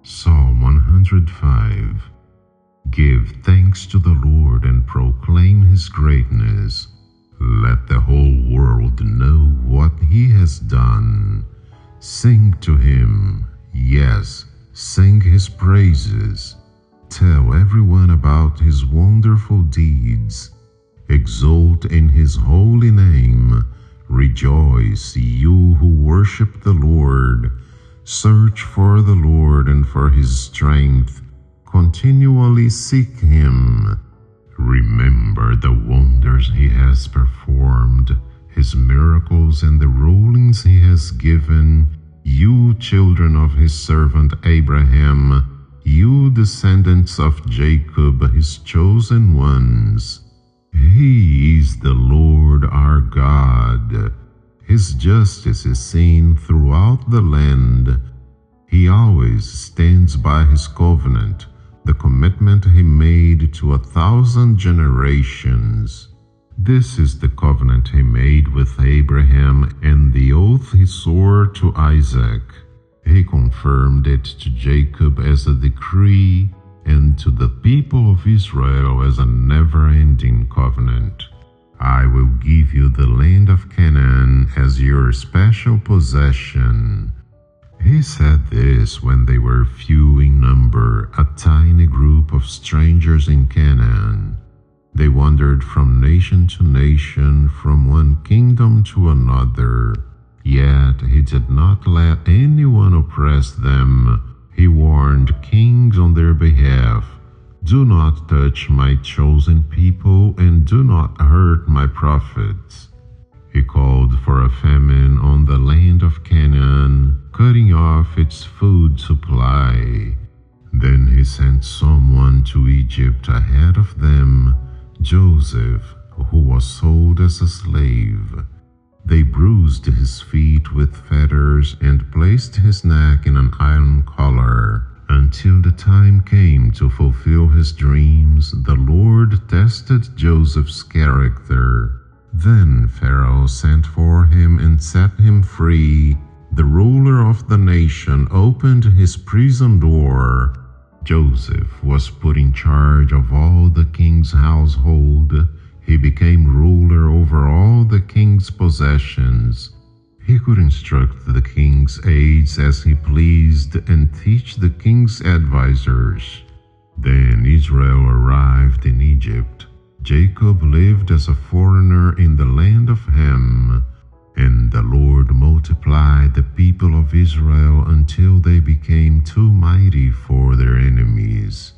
Psalm 105. Give thanks to the Lord and proclaim his greatness. Let the whole world know what he has done. Sing to him, yes, sing his praises. Tell everyone about his wonderful deeds. Exult in his holy name. Rejoice, you who worship the Lord. Search for the Lord and for his strength. Continually seek him. Remember the wonders he has performed, his miracles and the rulings he has given, you children of his servant Abraham, you descendants of Jacob, his chosen ones. He is the Lord our God. His justice is seen throughout the land. He always stands by his covenant, the commitment he made to 1,000 generations. This is the covenant he made with Abraham and the oath he swore to Isaac. He confirmed it to Jacob as a decree and to the people of Israel as a never-ending covenant. I will give you the land of Canaan as your special possession. He said this when they were few in number, a tiny group of strangers in Canaan. They wandered from nation to nation, from one kingdom to another. Yet he did not let anyone oppress them. He warned kings on their behalf. Do not touch my chosen people and do not hurt my prophets. He called for a famine on the land of Canaan, cutting off its food supply. Then he sent someone to Egypt ahead of them, Joseph, who was sold as a slave. They bruised his feet with fetters and placed his neck in an iron collar. Until the time came to fulfill his dreams, the Lord tested Joseph's character. Then Pharaoh sent for him and set him free. The ruler of the nation opened his prison door. Joseph was put in charge of all the king's household. He became ruler over all the king's possessions. He could instruct the king's aides as he pleased and teach the king's advisors. Then Israel arrived in Egypt. Jacob lived as a foreigner in the land of Ham. And the Lord multiplied the people of Israel until they became too mighty for their enemies.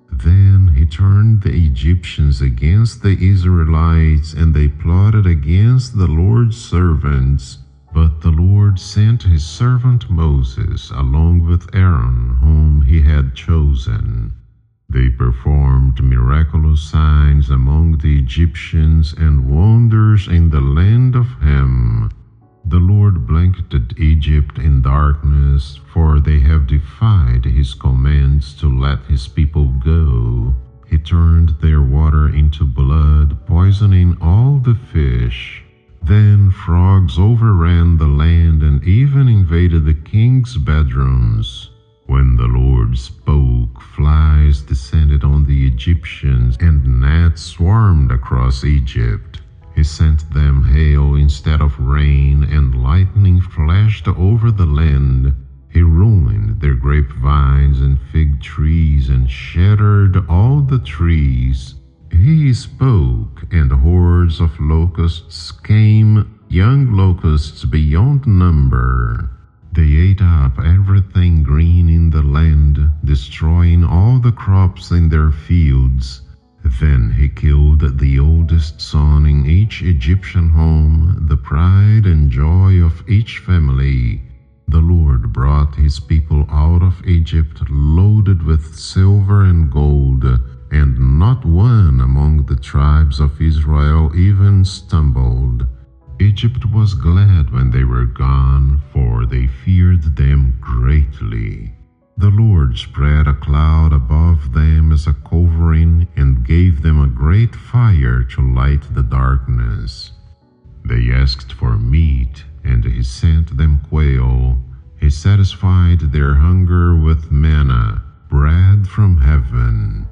Then he turned the Egyptians against the Israelites, and they plotted against the Lord's servants. But the Lord sent his servant Moses along with Aaron, whom he had chosen. They performed miraculous signs among the Egyptians and wonders in the land of Ham. The Lord blanketed Egypt in darkness, for they have defied his commands to let his people go. He turned their water into blood, poisoning all the fish. Then frogs overran the land and even invaded the king's bedrooms. When the Lord spoke, flies descended on the Egyptians and gnats swarmed across Egypt. He sent them hail instead of rain, and lightning flashed over the land. He ruined their grapevines and fig trees and shattered all the trees. He spoke, and hordes of locusts came, young locusts beyond number. They ate up everything green in the land, destroying all the crops in their fields. Then he killed the oldest son in each Egyptian home, the pride and joy of each family. The Lord brought his people out of Egypt loaded with silver and gold, and not one among the tribes of Israel even stumbled. Egypt was glad when they were gone, for they feared them greatly. The Lord spread a cloud above them as a covering and gave them a great fire to light the darkness. They asked for meat, and he sent them quail. He satisfied their hunger with manna from heaven.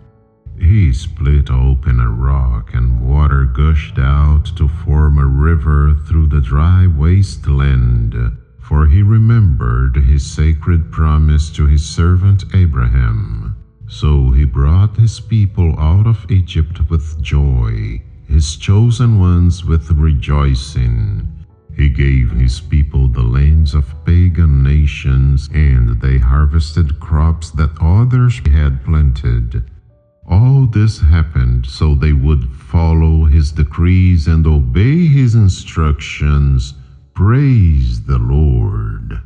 He split open a rock, and water gushed out to form a river through the dry wasteland. For he remembered his sacred promise to his servant Abraham. So he brought his people out of Egypt with joy, his chosen ones with rejoicing. He gave his people the lands of pagan nations, and they harvested crops that others had planted. All this happened so they would follow his decrees and obey his instructions. Praise the Lord.